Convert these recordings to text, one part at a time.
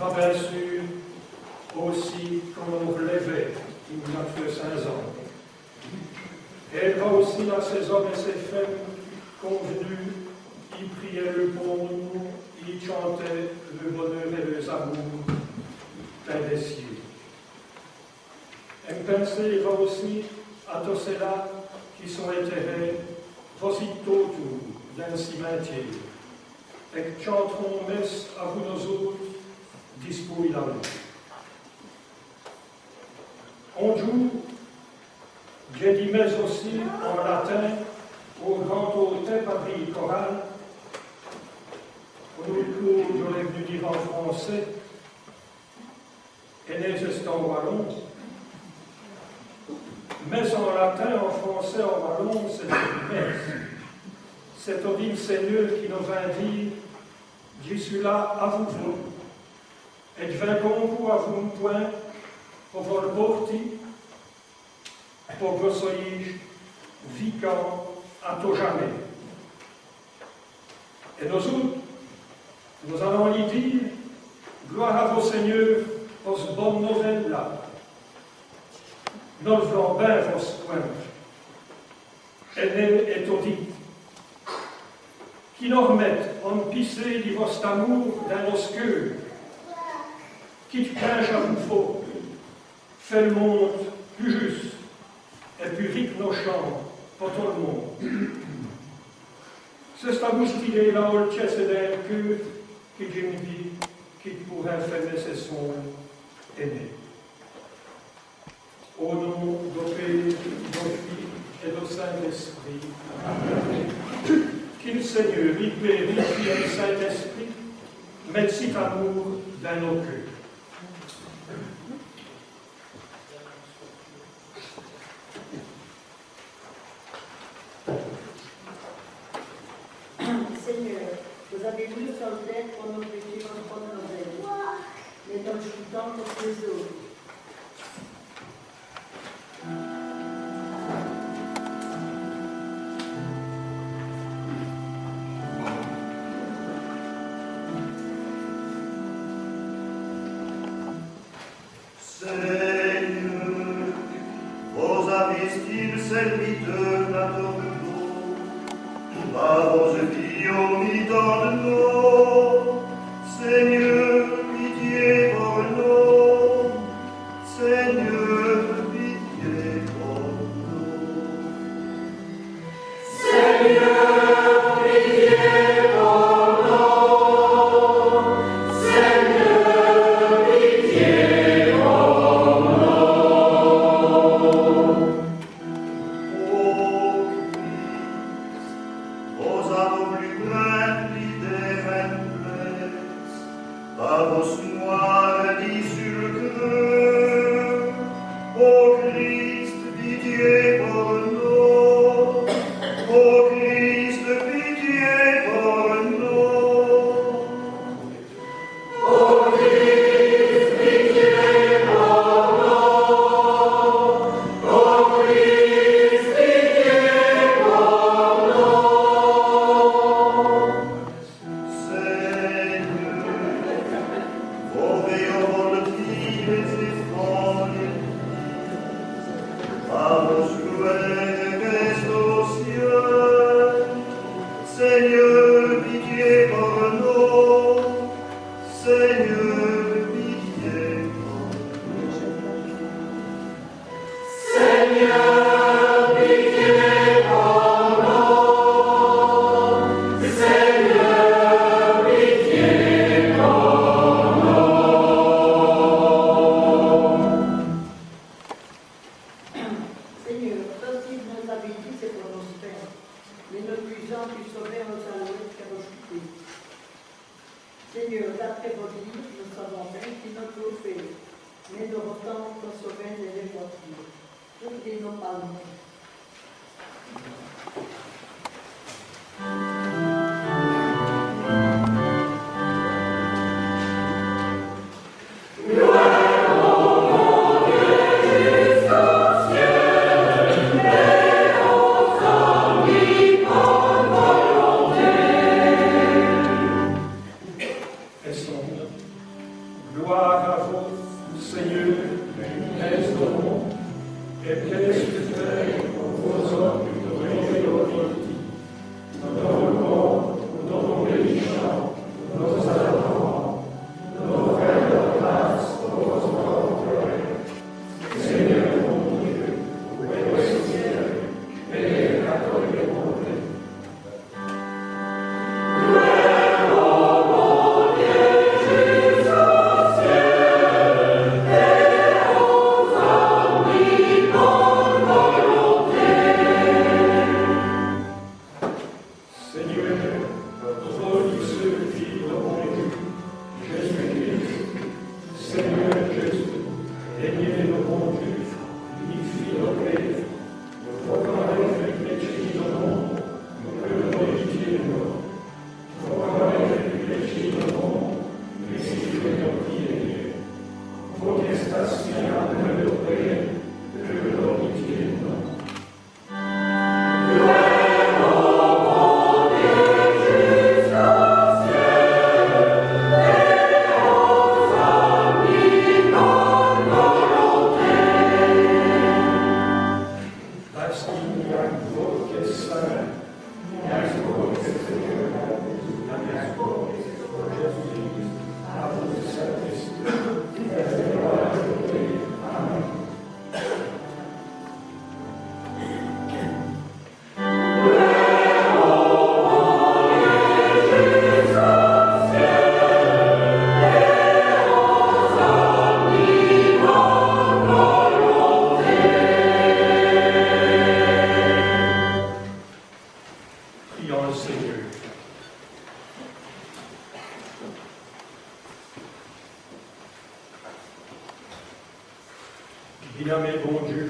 va bien sûr aussi qu'on nous relevait, il nous a fait 5 ans. Et elle va aussi à ces hommes et ces femmes convenus, ils priaient le pour nous, ils chantaient le bonheur et les amours plein des cieux. Elle pensait va aussi à tous ceux-là qui sont enterrés aussitôt autour d'un cimetière et qui chanteront messe à vous nous autres, disposés d'amour. On joue, j'ai dit messe aussi en latin au grand hôtel Padre choral. Au cours, j'aurais venu dire en français, et les en wallon. Messe en latin, en français, en wallon, c'est une messe. C'est-à-dire le Seigneur qui nous vint dire, je suis là à vous, et je viens concours à vous point pour vous le porter, pour que vous soyez vivants à tout jamais. Et nous autres, nous allons lui dire, gloire à vos seigneurs pour cette bonne nouvelle-là. Nous le voulons bien, vos soins. Elle est audite. Qui nous remettent en pissé de votre amour dans nos cœurs. Qui te craint à vous faut, fait le monde plus juste et plus riche nos chants pour tout le monde. C'est cette aboustillée là où le tient c'est d'un cœur qui me dit qu'il pourrait faire ses sons aînés. Au nom du Père, du Fils et du Saint-Esprit. Amen. Qu'il Seigneur, il Père, il Fils et le Saint-Esprit mette cet amour dans nos cœurs. Seigneur, vous avez voulu faire d'aide pour nos péchés contre nos ennemis, mais dans le chutant pour les autres. Seigneur, vos avistiles serviteurs n'attendent à vos filles au militant de nous. Seigneur, pitié pour nous. Seigneur, pitié pour nous. Seigneur, pitié pour nous. Seigneur, pitié pour nous. Oh Christ, vos âmes plus remplies des faiblesses, par vos soins dits sur le cœur. Ô Christ, pitié pour nous. Ô Christ, pitié pour nous. Ô Christ, pitié pour nous. Ô Christ, pitié pour nous. Seigneur, vos veillants volatiles et effrontés, par vos souhaits restent au ciel. Seigneur, pitié pour nous. Seigneur, pitié pour nous. Seigneur, pitié pour nous. Seigneur, pitié pour Seigneur, toi qui nous avais dit c'est pour nos pères, mais nos puissants qui sauvèrent nos alouettes qui ont chuté. Seigneur, d'après vos livres, nous savons bien qu'il nous peut faire, mais nous autant qu'on sauver les voitures. Ouvrez nos palmes. Et son Gloire à vous, Seigneur, est au monde, et qu'est-ce que fait aux hommes de l'humanité, dans le monde, dans les méchants, nos adorants, nos frères de grâce, nos ordres, Seigneur mon Dieu, où est le ciel, et la gloire de mon Dieu. Bien-aimé bon Dieu,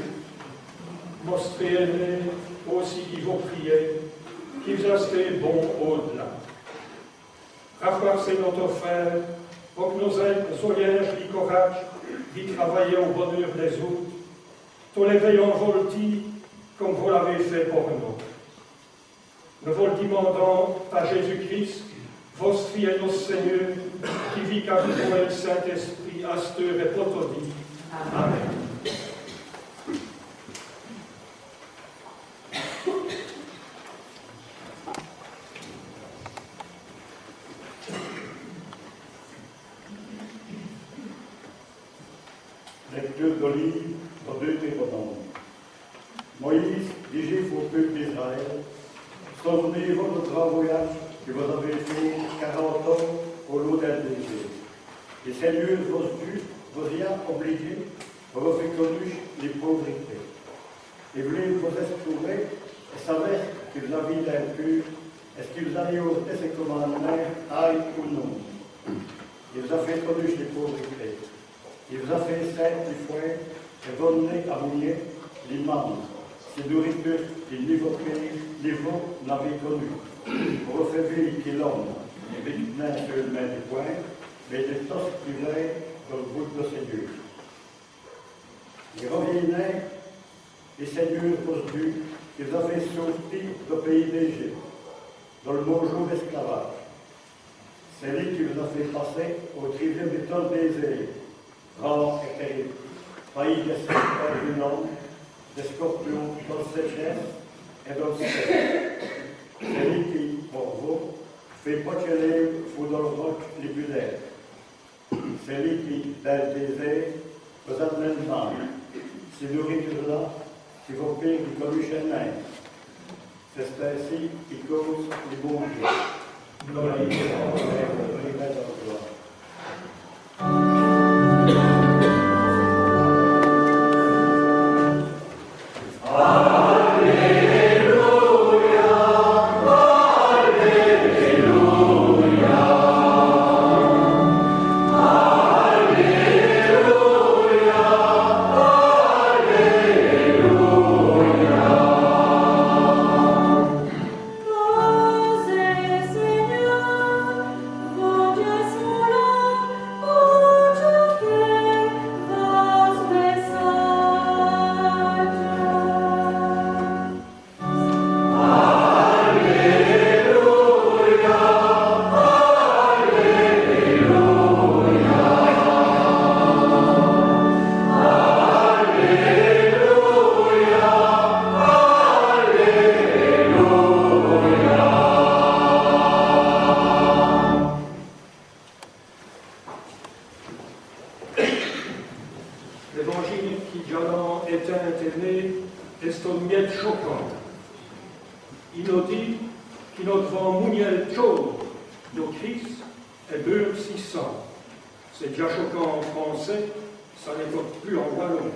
mostrez-nous aussi qui vous priez, qui vous restez bon au-delà. Rafraîchissez notre frère, pour que nous soyons du courage d'y travailler au bonheur des autres, tous les veillons voltis comme vous l'avez fait pour nous. Nous vous le demandons par Jésus-Christ, votre Fils et notre Seigneur, qui vit qu'à vous et le Saint-Esprit, à cette heure et pour tout dit. Amen. Lecture de livre de Deutéronome. Moïse dit Juifs au peuple d'Israël, souvenez-vous de grand voyage que vous avez fait 40 ans au lot d'un désert. Les seigneurs vous y a obligés, vous avez fait connu les pauvretés. Et voulez vous explorer et savoir que vous avez impur, est-ce que vous allez ôter ces commandements, aïe ou non. Il vous a fait connu les pauvretés. Il vous a fait sainte du foin et donné à mouiller l'imam. Ces nourritures qu'il niveau n'avait connu. Pour recevoir qu'il l'homme, et maintenant sur le main du poing, mais des tosses qui venaient dans le bout de Seigneur. Il revenait, les seigneurs perdus, qu'ils avaient sorti du pays d'Égypte, dans le bon jour d'esclavage. C'est lui qui vous a fait passer au trivium du temps désert. Grand et terrible, pays des serpents du nom, des scorpions dans le sécheresse et dans le ciel. C'est lui qui, pour vous, fait pocheler vous dans le roc libulaire. C'est lui qui, dans le désert, vous amène mal. Ces nourritures-là, qui vous pire du commu chenin. C'est ainsi qui cause les bons dieux. Gloire à Dieu. Seigneur, mon Dieu, son L'évangile qui Jalan est né est un miet choquant. Il nous dit qu'il nous devant mouniel chaud de Christ et beurre 600. C'est déjà choquant en français, ça n'est plus en wallon.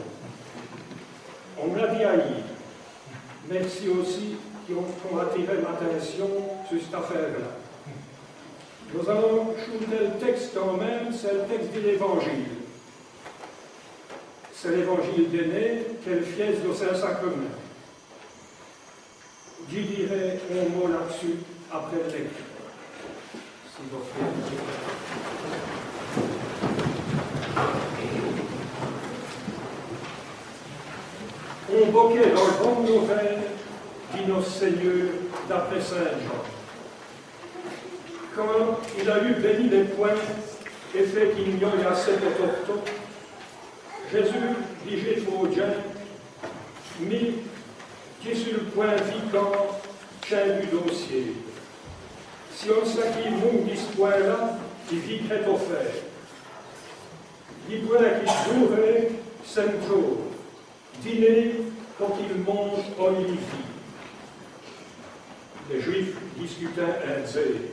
On me l'a dit ailleurs. Merci aussi qui ont attiré l'attention sur cette affaire-là. Nous allons shooter le texte quand même, c'est le texte de l'Évangile. C'est l'Évangile d'aîné, quelle fiesse de Saint-Sacrement. J'y dirai un mot là-dessus après le lecture. Si vous voulez. On boquait dans le bonne nouvelle dit notre Seigneur d'après Saint Jean. Quand il a eu béni les poings et fait qu'il n'y a assez de torto, Jésus dit j'ai trop bien, mais qui sur le point vivant tient du dossier. Si on sait qu'il mou de ce point-là, il vivrait offert. Il point qui jouerait 5 jours, dîner quand il mange olivier. Les Juifs discutaient un disaient,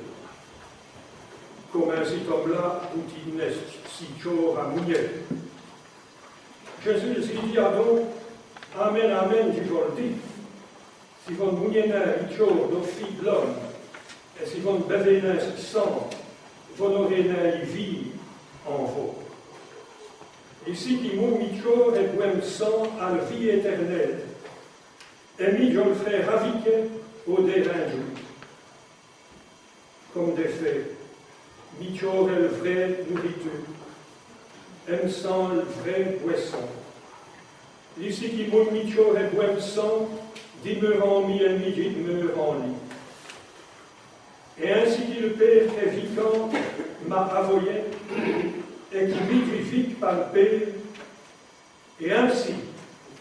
comme un cet homme-là, où il n'est si chaud à mouiller. Jésus dit à donc, Amen, Amen, je vous le dis. Si vous mouillez un chaud de fille de l'homme, et si vous bevez un sang, vous n'aurez une vie en vous. Ici, qui mouille chaud et boit sang à la vie éternelle, et mis je le ferai raviquer au dérangeau. Comme des faits, Michor est le vrai nourriture, aime sang le vrai boisson. Ici qui mouille Michor et boit sang, demeure en mi et mi demeure en lui. Et ainsi que le Père est vivant m'a avoyé, et qui vivifique par le Père, et ainsi,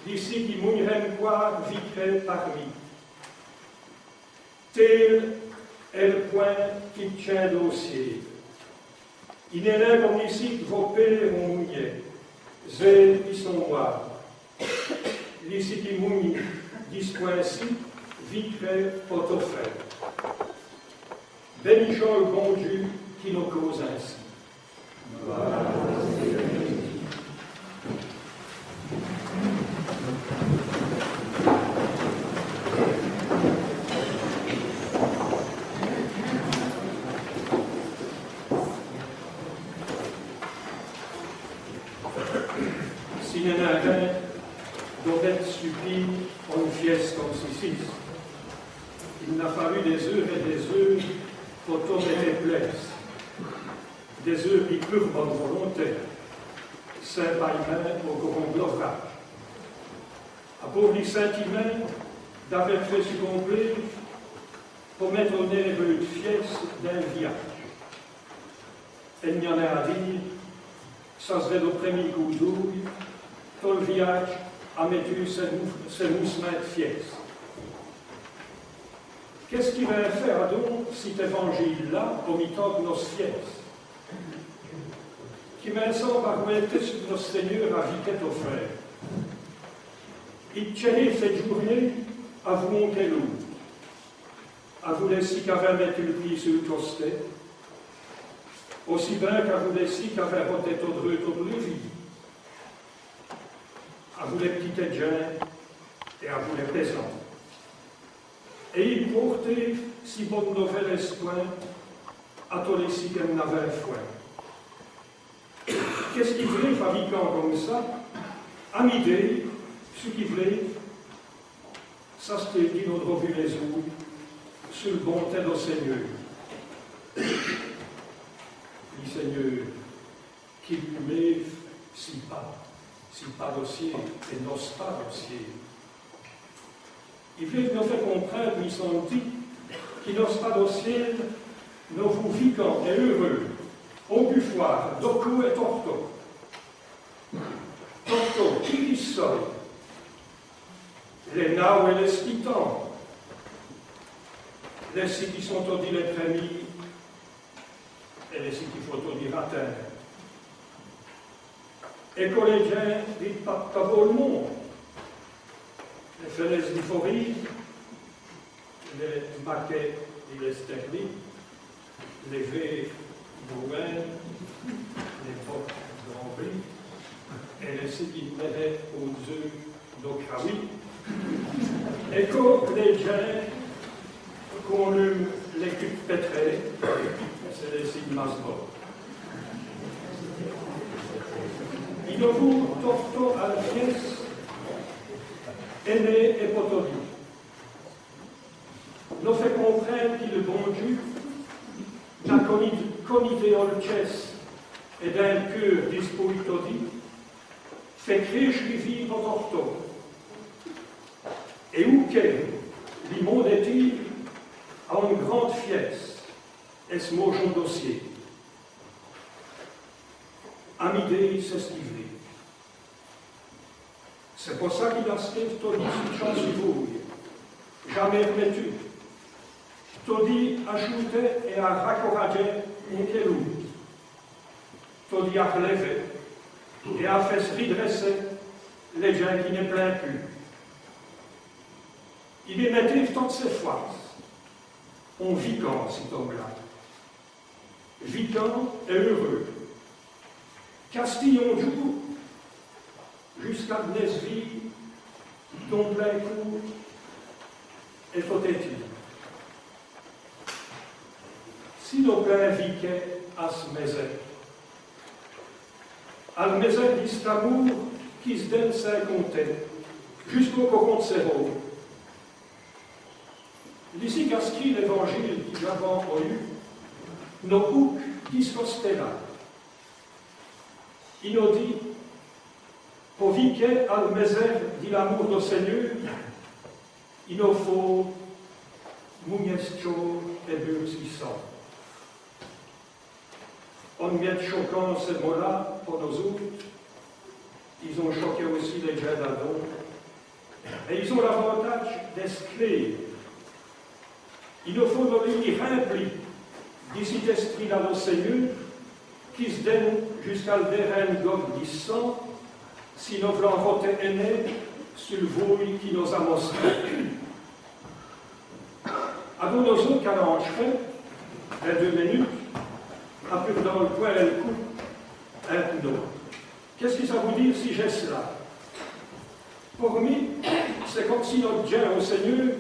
d'ici qui mouillerait quoi vivrait parmi. Tel est le point qui tient dossier. Il n'est là comme ici que vos pères ont mouillé, zèles qui sont noirs. L'ici qui mouille, dit ce point-ci, vivrait portefeuille. Bénissons le bon Dieu qui nous cause ainsi. Si il y en a un doit être stupide en une fieste comme ceci, il n'a fallu des heures et des heures pour tourner les plaies. Des heures qui purent bonne volonté, Saint-Païmen au courant de l'ouvrage. Appauvri Saint-Imen d'avoir fait ce complet pour mettre au nez de fiesse d'un viage. Il n'y en a à dire, ça serait le premier coup d'ouille, tout le viage a mettu ses moussements de fiesse. Qu'est-ce qu'il va faire donc, cet évangile-là, au mi-temps de nos fiestes? Qui maintenant par mettre sur notre Seigneur à vitesse au frère. Il tirait cette journée à vous monter l'eau, à vous laisser qu'avait mettre le pied sur le tosté, aussi bien qu'à vous laisser qu'avait voté tout de vie, à vous les petites jeunes et à vous les plaisants. Et il portait si bonne nouvelle espoir à tous les si qu'elle n'avait foi. Qu'est-ce qu'il voulait, fabricant comme ça? À midi, ce qu'il voulait, ça c'était dit notre revue les eaux, sur le bon tête au Seigneur. Le Seigneur, qui lui lève, si pas dossier, et n'ose pas dossier. Il voulait nous faire comprendre, ils sont dit, qui n'ose pas dossier, nous vous vivants et heureux. Au buffard, doku et torto. Torto, qui dit ça? Les nao et les skitans. Les sites qui sont au dit les prémis et les sites qui faut au dit ratin. e collegien di tutto il mondo. Le feles di Fori, le maquets di Lesterli, le V Bouin, les portes de Rambly, et les seguitere aux œufs d'Ocraoui, et que les gens qu'on l'équipe pétrée, c'est les signes Masbord. Il vous torto à la pièce, aîné et potoli. Nous fait comprendre qu'il le bon Dieu n'a connu olces et d'un cœur dispoitodi, fait crescere vivre torto. Et où qu'est, li monde est-il à une grande fiesse, est-ce mot dossier. Amidei s'estivri. C'est pour ça qu'il a scritto di chance vous, jamais remettu. Todi ajouté et a raccouragé un quelou. Todi a relevé et a fait se redresser les gens qui ne plaignent plus. Il est mettait toutes ses fois. On vivant cet homme-là. Vivant et heureux. Castillon jour jusqu'à Nesville, dont plein cours et tout est-il. Si nos pères viquaient à ce maison, à la maison d'Istamour qui se donne sans compter, jusqu'au coron de ses rôles. D'ici qu'anscrit l'évangile qui l'avons eu, nos boucs discostent là. Il nous dit, pour viquer à la maison de l'amour du Seigneur, il nous faut Mouniestio et Bursissant. On met choquant ces mots-là pour nous autres. Ils ont choqué aussi les gens d'Adam. Et ils ont l'avantage d'esclaver. Il nous faut nous les remplir d'ici esprit dans le Seigneur qui se donne jusqu'à le terrain gomme du sang si nous voulons voter aîné sur le voile qui nous a montré. Avant nous autres, qu'à l'enchevet, les 2 minutes, à plus dans le coin, elle coupe un coup. Qu'est-ce que ça veut dire si j'ai cela? Pour moi, c'est comme si notre Dieu au Seigneur,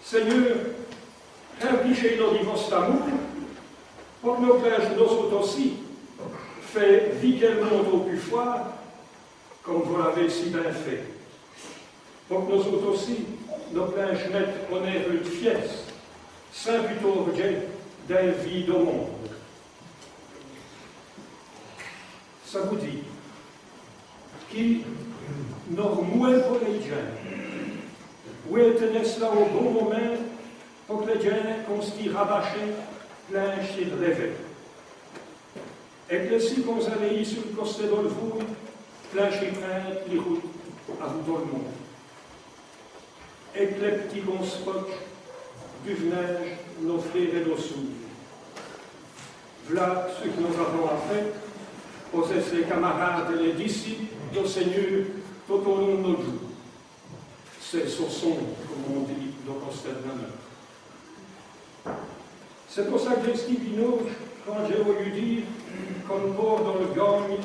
Seigneur, impliquez nos divorces d'amour, pour que nos pères, nous autres aussi, fait vivre le monde au plus fort, comme vous l'avez si bien fait. Pour que nous autres aussi, nos pères mettent en œuvre de fiesse, saint plutôt Dieu, d'un vie au monde. Ça vous dit qui nous moins pour les gens. Où était-ce là au bon moment pour que les gens constituent rabâchés, planches et rêvés. Et que si qu'on allait sur le coste de l'Olvour, planches et craintes, les routes à vous dans le monde. Et que les petits qu'on scotch du neige, nos frères et nos sous. Voilà ce que nous avons à faire. Possède les camarades et les disciples du Seigneur tout au long de nos jours. C'est ce son, comme on dit, dans le Costa de l'honneur. C'est pour ça que Vinoge, quand j'ai voulu dire qu'on mort dans le gagne,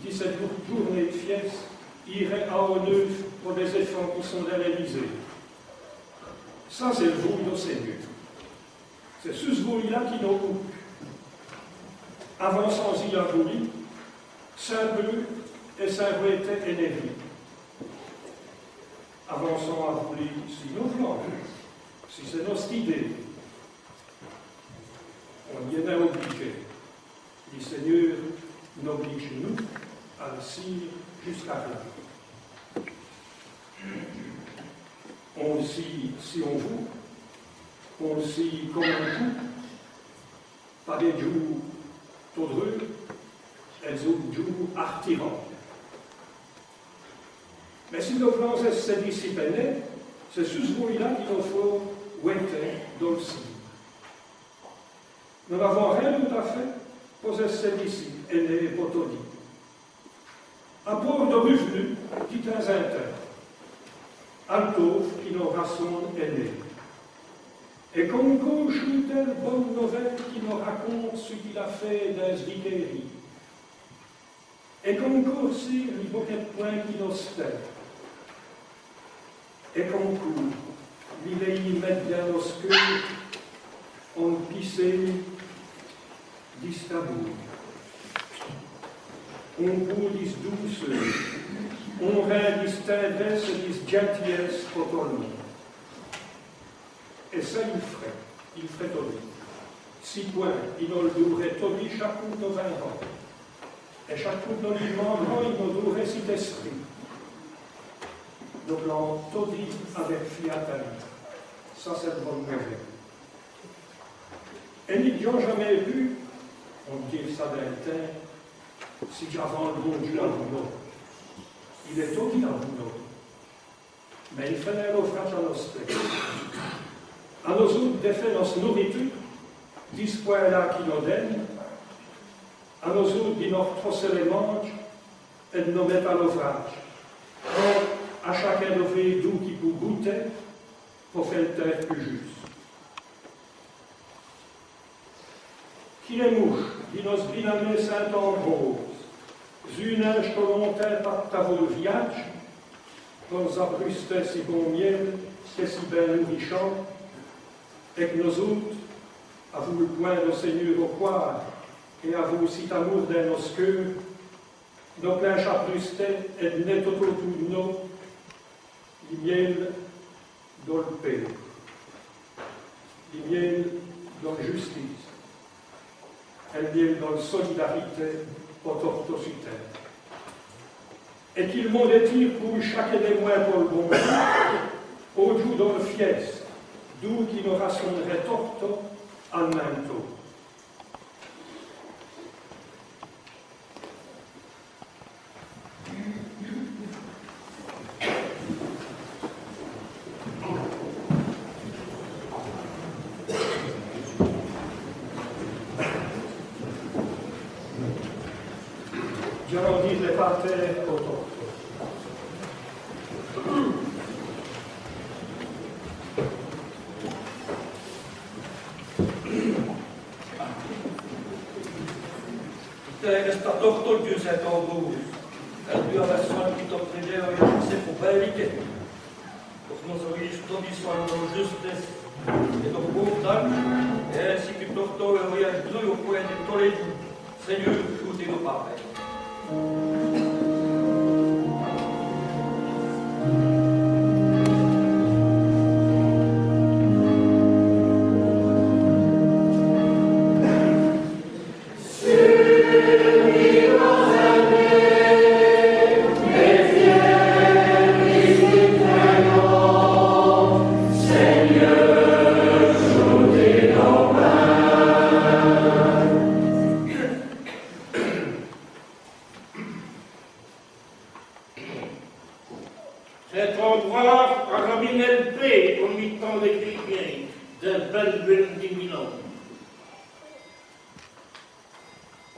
dit cette journée de fieste, irait à Honneur pour des efforts qui sont réalisés. Ça, c'est le voile du Seigneur. C'est ce voile-là qui nous coupe. Avançons-y à voulu. Saint-Bleu et Saint-Brété énervé. Avançons à voulu si nous voulons, si c'est notre idée. On y est obligé. Le Seigneur n'oblige nous à le signer jusqu'à là. On le scie si on veut, on le scie comme un coup, pas des jours tordreux, elles ont du artirant. Mais si nous voulons se discipliner, c'est ce bruit-là qu'il nous faut ouéter dans le signe. Nous n'avons rien tout à fait pour se discipliner et potodi. à port de revenu, dit un inter, Altof qui nous rassemble aîné. Et qu'on couche une telle bonne nouvelle qui nous raconte ce qu'il a fait dans ce vicairie. Et qu'on court sur les bouquets de points qui nous stait. Et qu'on court, les veilles mettent bien nos queues, on pissé d'Istanbul. On court dis douce, on rend dis tendresse, dis gentillesse pour tout le monde. Et ça, il ferait Tobi. 6 points, il nous le dourait Tobi chaque coup de 20 ans. Et chaque coup de nos membres, il nous dourait cet esprit. Donc, l'on Tobi avec fiatalité. Ça, c'est une bonne nouvelle. Et ils n'ont jamais vu, on dit ça d'un temps, si j'avance le bon Dieu à vous. Il est Tobi à vous. Mais il fait un naufrage à nos spectres. À nos autres, défait notre nourriture, 10 points là qui nous donnent, à nos autres, qui nous trosser les manches et de nous mettre à l'ouvrage. Or, à chacun de fait d'où qui peut goûter pour faire le terre plus juste. Qui les mouches, qui nous binamés Saint-Ambrose, une neige volontaire par ta volviage, dans abrusté si bon miel, c'est si bien nourrichant, et que nous autres, à vous le point de Seigneur au poire, et à vous aussi amour d'un nos cœurs, nos pleins chabrustés et de net autour de nous, du miel dans le paix, du miel dans la justice, et le miel dans la solidarité pour tortosité. Et qu'il m'en détire pour chacun des mois pour le bon Dieu, au jour dans le fies, d'où qui nous rassemblerait torto al manto. Je leur dis les parterres au torto. Questa torto Giuseppe August, la tua persona che ti offrigeva io se fu belliche, perché non so che sto di sono giuste e dopo buon e si che torto e voglio giù o poi di collegio, Signore, tutti lo padre. Cet endroit a ramené le paix au mi-temps des chrétiens, de belles de Milan.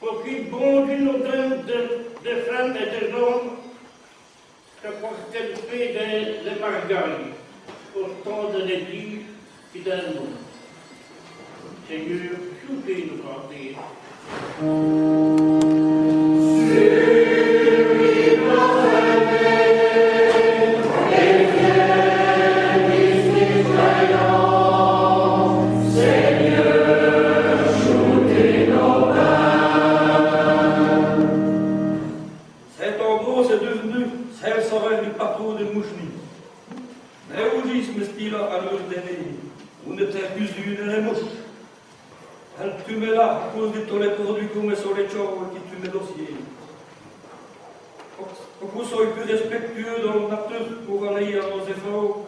Pour qu'il bon Dieu nous donne de femmes et de hommes que porter le paix des margailles, au temps de l'Église fidèlement. Seigneur, soufflez nous garder. Tu me l'as à cause de tous les produits comme sur les chords qui tu me dossiers. Pour que vous soyez plus respectueux dans la nature pour aller à nos efforts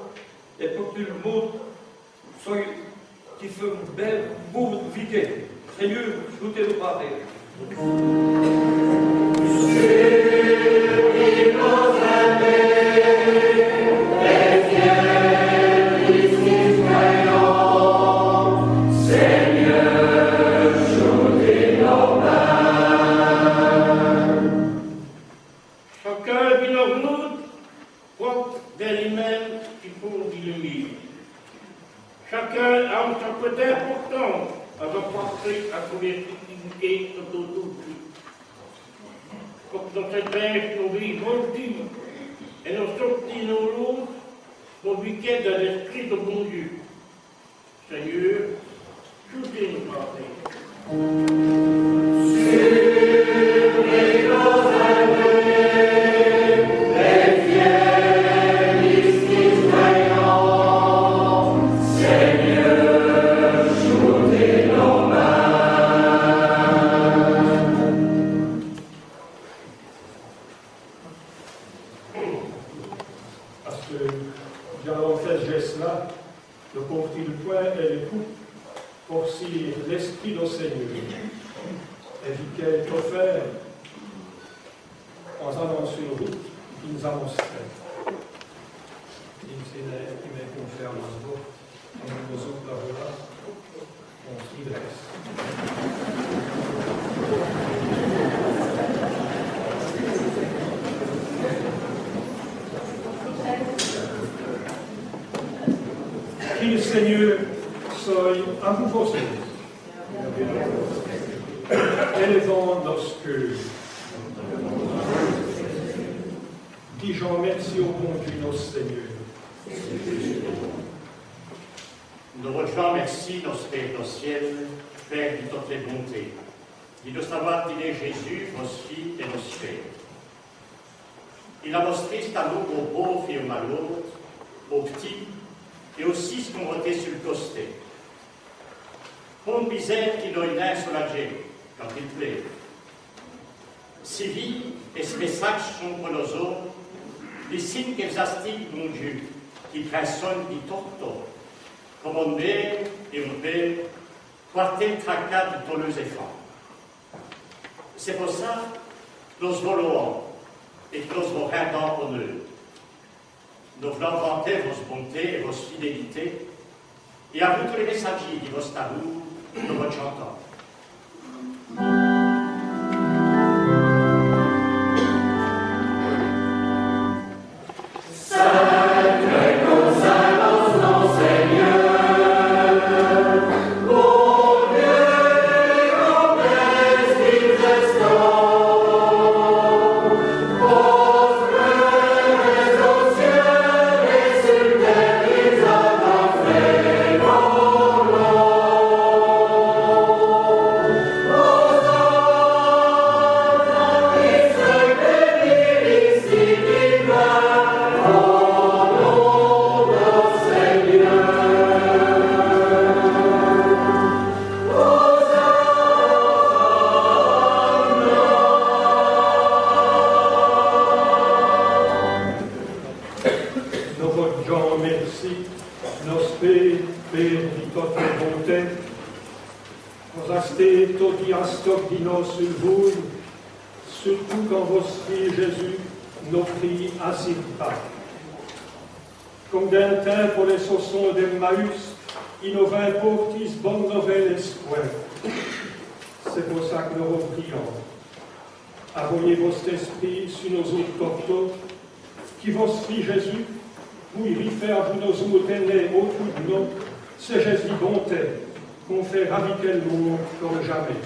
et pour que le monde soit qui fait une belle bourde viquée. Seigneur, je vous t'ai parlé. Chacun qui nous montre porte des lui-même qui pour l'illuminer. Chacun a un côté important avant de penser à son effectivité autour de lui. Comme dans cette bêche, nous vivons et nous sortis nos loups pour week-end de l'esprit de bon Dieu. Seigneur, soutez-nous par l'esprit du Seigneur, et vu qu'elle est offerte en allant sur route, il nous annoncerait. Il m'est conféré en vote, et nous nous autres là, on s'y dresse. Qu'il le Seigneur soit à vous forcer. Élevons nos cœurs. Disons merci au bon Dieu, notre Seigneur. Nous rejoignons merci, notre Père au ciel, Père de toutes les bontés, de savoir qu'il est Jésus, vos filles et nos frères. Il a montré cet amour aux pauvres et aux malheureux, aux petits, et aussi ce qu'on votait sur le costet. Pour une misère qui doit naître sur la gemme, quand il plaît. Si vie et ce message sont pour nous autres, les signes qu'ils astiquent, mon Dieu, qui pressonnent, qui torturent, comme on mère et on père, porter le tracas de tous les efforts. C'est pour ça que nous volons et que nous vous rendons honneur. Nous voulons vanter vos bontés et vos fidélités, et à vous tous les messagers de votre amour, de votre chantant. Surtout quand votre Fils Jésus nous prie ainsi pas. Comme d'un temps pour les saussons d'Emmaüs, il nous vint portis bonne nouvelle espoir. C'est pour ça que nous vous prions. Envoyez votre esprit sur nos autres corps, qui votre Fils Jésus, pour y faire vous nos autres autour de nous, c'est Jésus bonté, qu'on fait raviquer le monde comme jamais.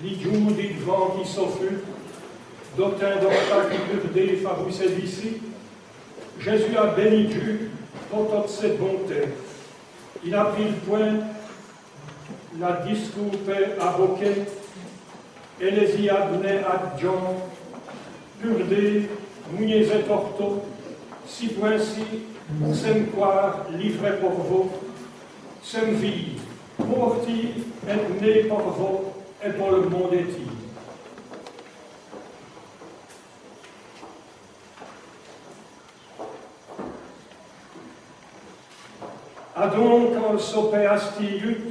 L'idjou dit vent qui s'offre, d'autant d'obstacles qui favorisent d'ici, Jésus a béni Dieu pour toute cette bonté. Il a pris le point, l'a discoupé à Boquet, et les y a donné à John, purdé, mouillés et torto, si point-ci, c'est quoi livré pour vous, c'est vie, morti et né pour vous, et pour le monde est-il. Adon, quand le sopé astilut,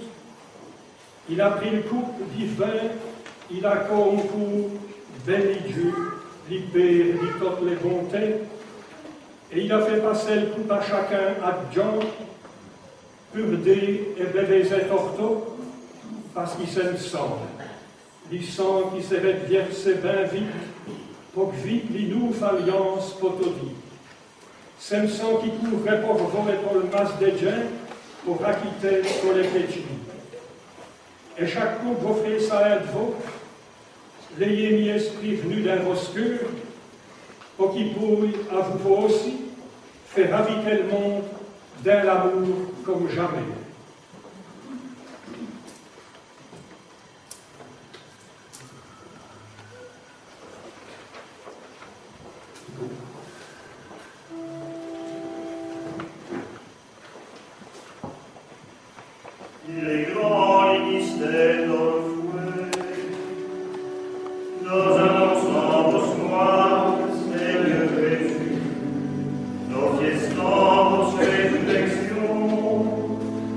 il a pris le coupe du vin, il a concours, béni Dieu, l'hyper, dit toutes les bontés, et il a fait passer le coupe à chacun à John, purdé et bébé et torto, parce qu'il s'aime semble. li sang qui serait versé bien vite, pour que vite li nouvelle alliance potodi. C'est le sang qui couvrait pour vous et pour le mas des gens, pour acquitter pour les péchés. Et chaque coup, vous ferez ça aide vous, l'ayez mis esprit venu d'un obscur, pour qu'il pourrait à vous aussi faire habiter le monde d'un l'amour comme jamais. Il est grand et mystère d'enfoué, dans un ensemble noir, Seigneur Jésus, nos fiestants, nos réflexions,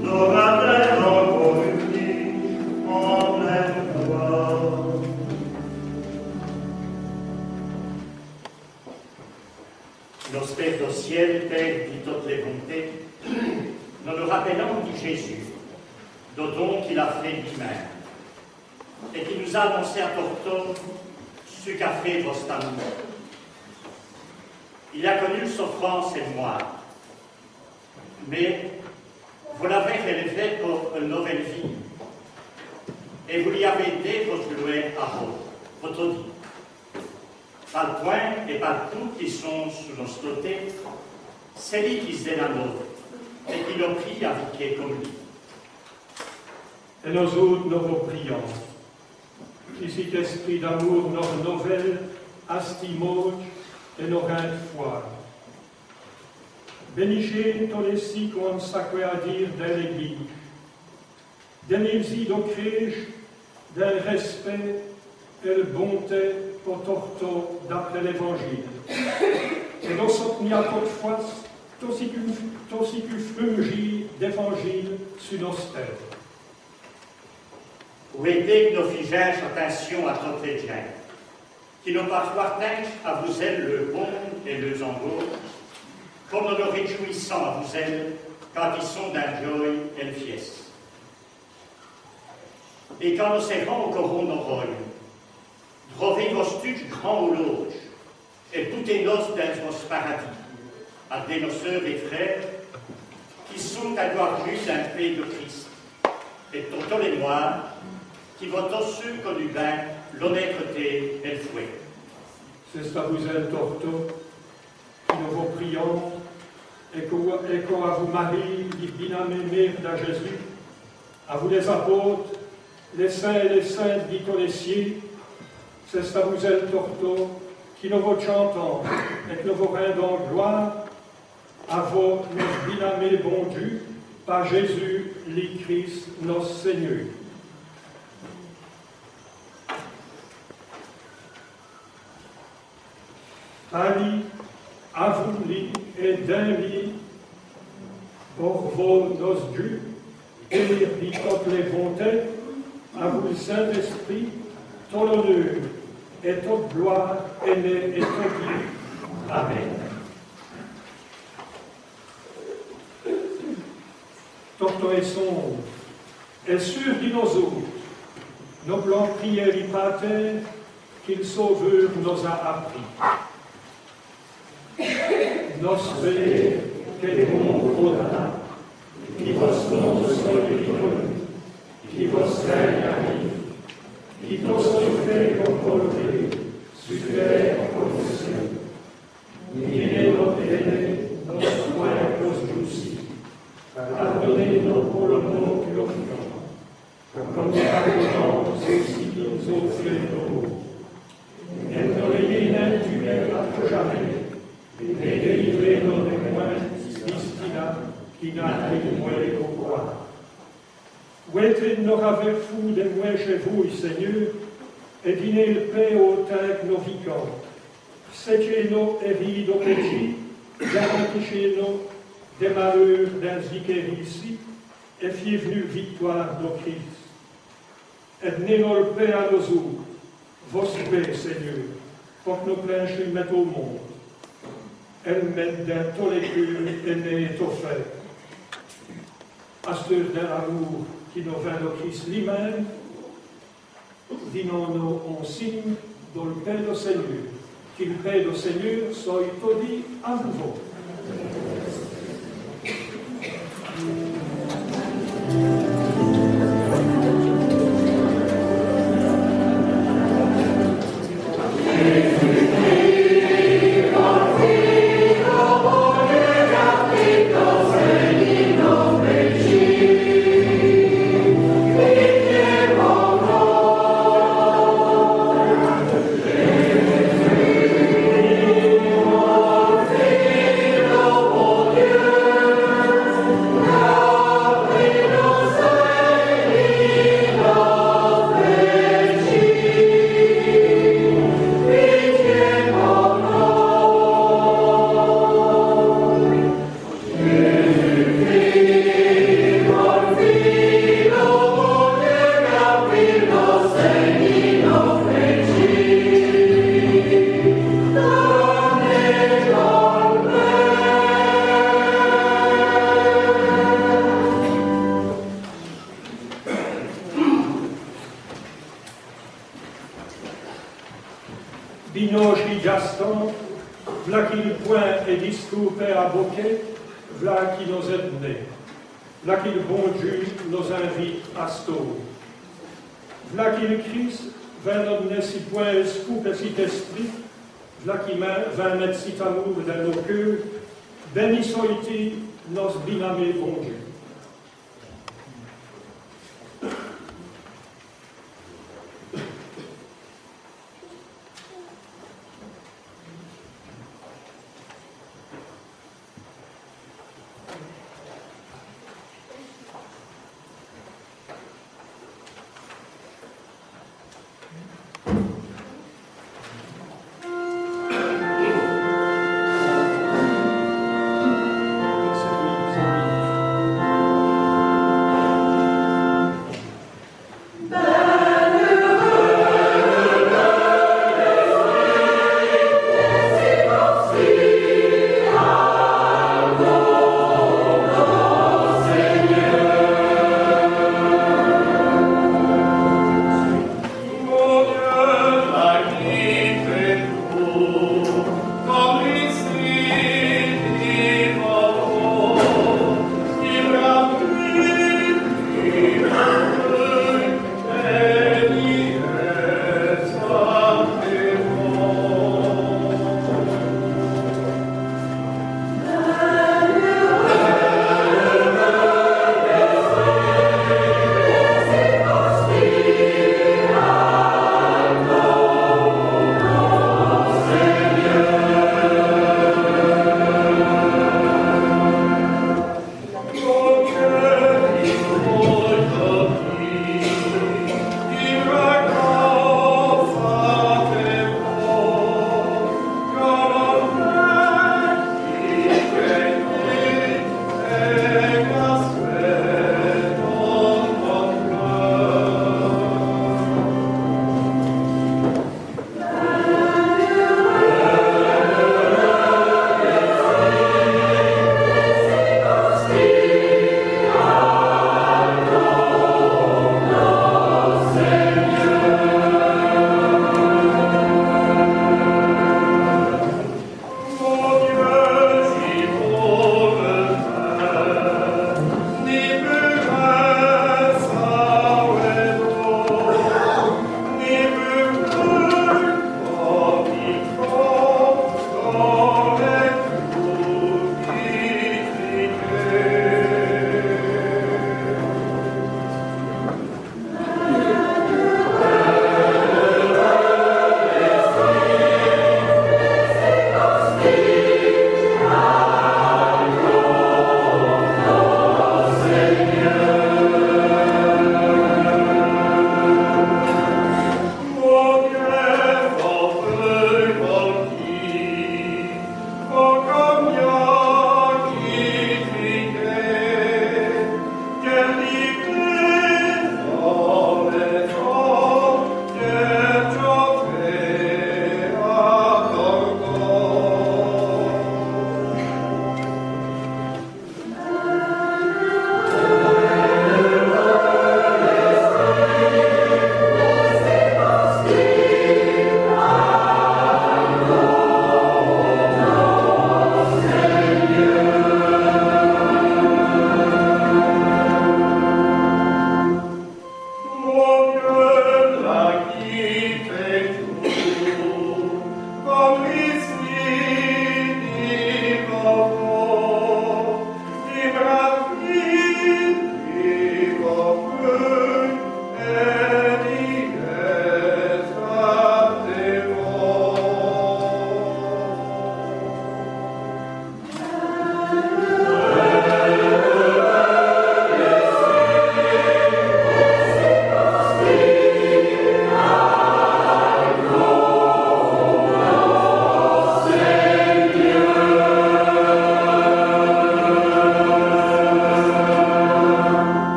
nos matins encore unis en pleine gloire. Nos Pères au ciel, Père dit toutes les bontés, nous nous rappelons de Jésus, de don qu'il a fait lui-même, et qui nous a annoncé à Porto ce qu'a fait votre amour. Il a connu souffrance et moi, mais vous l'avez relevé pour une nouvelle vie, et vous lui avez aidé votre louer à vous, votre vie. Par le point et par tout qui sont sous nos côtés, c'est lui qui s'est la nôtre, et qui nous prie avec comme lui. Et nous autres, nous vous prions, qui cet esprit d'amour, nos nouvelles, astimoge et nos reins de foi. Bénichez tous les si qu'on sacré à dire dans l'Église. Donnez-y d'ocrège, d'un respect et de bonté pour Torto d'après l'Évangile. Et nous soutenir toutefois, aussi que frungir d'Évangile sur nos stèles. Ou aidez que nos figères attention à toutes les gens, qui nous parfois tâchent à vous aider le bon et le zango, comme nous nous réjouissons à vous aider quand ils sont d'un joie et le fies. Et quand nous servons au coron nos rôles, trouver vos stucs grands ou loges, et toutes les noces dans vos paradis, à des nos sœurs et frères, qui sont à gloire juste d'un pays de Christ, et pour tous les noirs, qui vont tous connu bien l'honnêteté et le fouet. C'est ça vous aide, Torto, qui nous vous prions, et qu'à vous Marie, qui bien aimée de Jésus, à vous les apôtres, les saints et les saintes dit les cieux, c'est ça vous aide, Torto, qui nous vous chantons, et que nous vous rendons gloire, à vous, nos bien-aimés bon Dieu, par Jésus, le Christ, notre Seigneur. Ali, à vous lit et d'un lit, pour vos nos dieux, et dit toutes les bontés, à vous le Saint-Esprit, tout l'honneur et toute gloire, aînée et toute vie. Amen. Torto et sombre, et sûr de nos autres, nos blancs prières y pater, qu'il sauveur nous a appris. Nos Père, que bon au-delà, qui vos nom soit libre, qui vos règne arrive, qui vos souffrez comporter, super comme le ciel. Mirez nos pénés, nos soins, nos doucis, pardonnez-nous pour le mot que nous faisons, comme nous pardonnons ceux qui nous offrent nos maux. Et ne les n'intuez à jamais. Et délivrez-nous des moines qui n'a pris moins qu'au roi. Où est-il nous avait fou des moins chez vous, Seigneur, et dîner le paix au temps que nous vivons. Séchez-nous et rides au péché, garantissez-nous des malheurs d'un zikeri ici, et fiez-venu victoire de Christ. Et donnez-nous le paix à nos jours, votre paix, Seigneur, pour que nos planches mettent au monde. Elle mène dans tous les cœurs aimés et offerts. À ceux de l'amour qui nous vint de Christ lui-même, Dinons-nous en signe dans le paix du Seigneur. Qu'il paix du Seigneur soit dit à nouveau. Binoche Gaston, v'là qui le point et discours père à bouquet, v'là qui nous aide nés, v'là qui le bon Dieu nous invite à stau. V'là qui le Christ vint nous donner si point espoir et si esprit, v'là qui vint mettre si amour dans nos cœurs, bénissons-y nos binamés bon Dieu.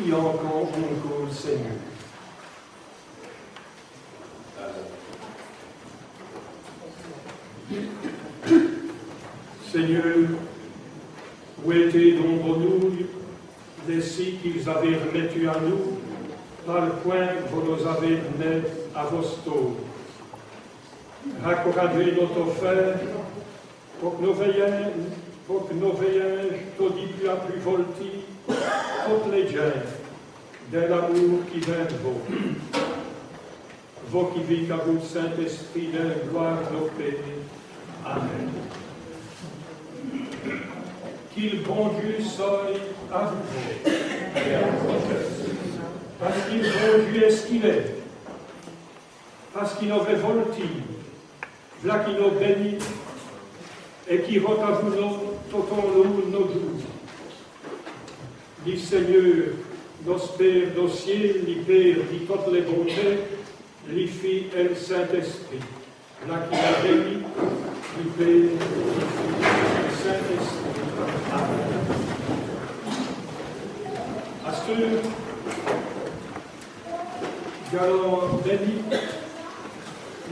qui encore le Seigneur. Seigneur, où étaient donc vos nouilles, les si qu'ils avaient remettu à nous, par le point vous nous avez donné à vos stores. Raccordez notre offert, pour que nos veillanges, t'audit plus à plus volti, toutes les gens, de l'amour qui vient de vous. Vous qui vivez à vous, Saint-Esprit, de la gloire de nos pays. Amen. Qu'il bon Dieu soit à vous. Parce qu'il bon Dieu est ce qu'il est. Parce qu'il nous révoltit. Là qui nous bénit et qui rend à vous tout en nous nos jours. Dit Seigneur, nos Pères, nos ciels, les Pères, dit toutes les bontés, les filles et le Saint-Esprit. Là qui a béni, les Pères, le Saint-Esprit. Amen. À ceux qui allons bénir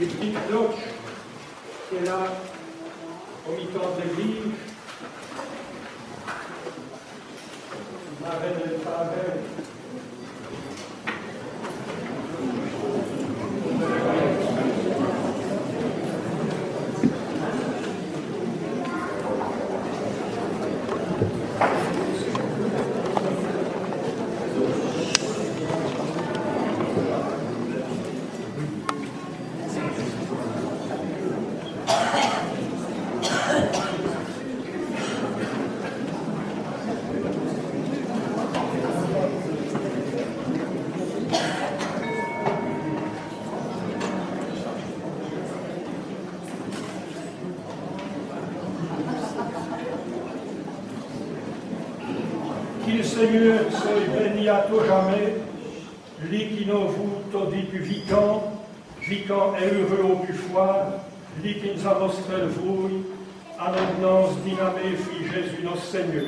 les petites cloches qui est là au mi-temps de l'église, marraine et parraine. Qu'il Seigneur soit béni à tout jamais, lui qui nous vous tout dit plus vivant est heureux au plus foire, lui qui nous a montré le vouille, à l'ordonnance dynamée, fille Jésus notre Seigneur.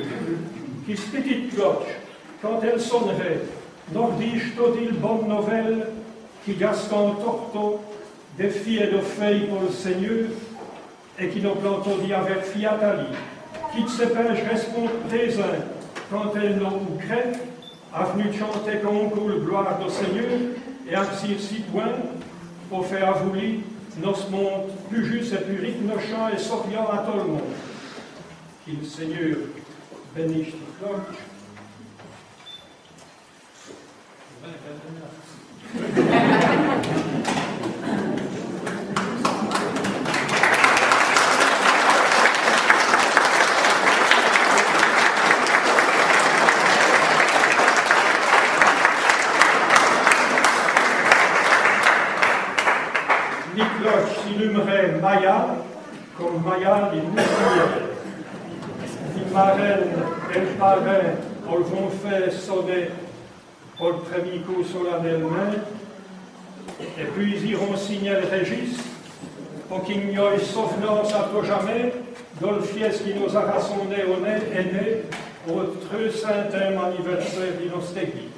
Qui cette petite cloche, quand elle sonnerait, nous dis-je tout dit bonne nouvelle, qui Gaston Torto, des filles et de filles pour le Seigneur, et qui nous plantons dit avec fiatali, qui de ces pêches répond présent, quand elle nous crée, a venu chanter concours le gloire du Seigneur, et ainsi si point, pour faire avouer nos mondes plus justes et plus riches, nos chants et souriants à tout le monde. Qu'il Seigneur bénisse les cloches. Les cloches s'illumeraient Maya, comme Maya les mousinières. Les marraines et le parrain, on le vont faire sonner pour le premier coup solennellement, et puis ils iront signer le registre pour qu'il n'y ait souvenance à tout jamais de le fies qui nous a rassemblés au nez et né au 300e anniversaire de notre église.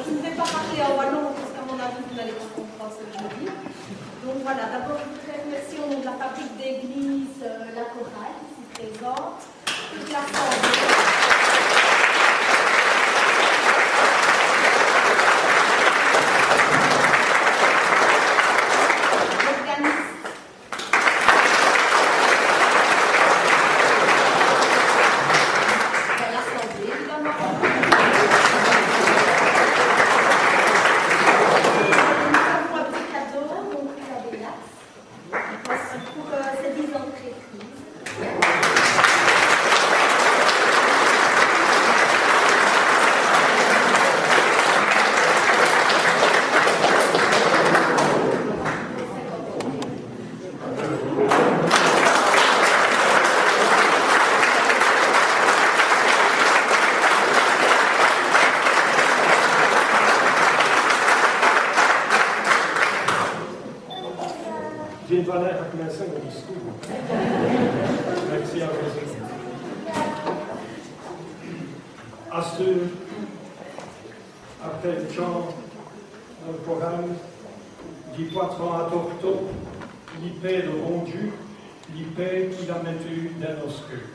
Je ne vais pas parler en wallon parce qu'à mon avis, vous n'allez pas comprendre ce que je veux dire. Donc voilà, d'abord, je voudrais remercier au nom de la fabrique d'église, la chorale, ici présente, toute l'assemblée. Pour ces 10 ans de prêtrise. sœur, après le chant dans le programme, dit poitron à torto, l'ipé de bon Dieu, l'ipé qu'il a mettu dans nos cœurs.